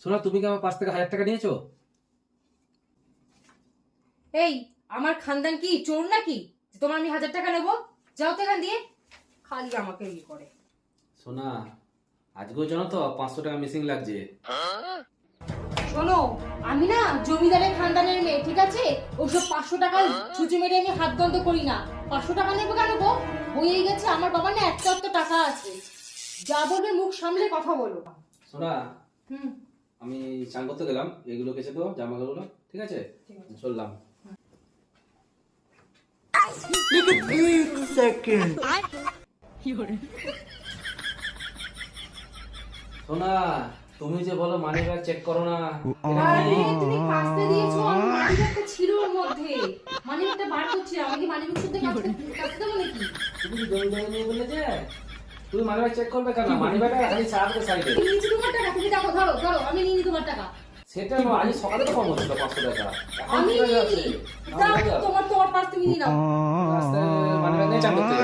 শোনা, তুমি কি আমার 5 থেকে 1000 টাকা নিয়েছো? এই আমার খানদান কি চোর নাকি যে তোমার আমি 1000 টাকা নেবো? যাও তো এখান দিয়ে, খালি আমাকে ইয়ে করে। শোনা, আজকেও জানো তো 500 টাকা মিসিং লাগছে। শোনো, আমি না জমিদারের খানদানের মেয়ে, ঠিক আছে? ওইসব 500 টাকা ছুঁচে মেরে আমি হাত বন্ধ করি না। 500 টাকা নেবো কেন গো? হয়ে গেছে, আমার বাবা না একটা টাকা আছে। যা বলবে মুখ সামলে কথা বলো। শোনা, হুম, আমি চান করতে গেলাম, এগুলো কেচে দেবো, জামাগুলো, ঠিক আছে? ঠিক আছে। চললাম। एक सेकंड শোনা, তুমি যে বলো মানি ব্যাগ চেক করো না, আরে তুমি কাস্তে দিয়েছো, আমি মানিব্যাগটা ছিল ওর মধ্যে, মানিব্যাগটা বার করছি, আমি কি মানিব্যাগ শুদ্ধ কাস্তে দেবো নাকি? তুমি কি জমি জমি নিয়ে বললে যে তুমি মানি ব্যাগ চেক করবে কেন? মানি ব্যাগ খালি সারাতে সাইডে। আমি নিয়েছি তোমার টাকা, তুমি দেখো, ধরো ধরো, আমি নিয়ে তোমার টাকা। সেটা নয়, আজ সকালে তো কম হচ্ছিল 500 টাকা। এখন আমি কি হয়ে নিয়ে যাচ্ছে? তোমার পার্স তুমি নিয়ে নাও। মানি ব্যাগ নিয়ে চান করতে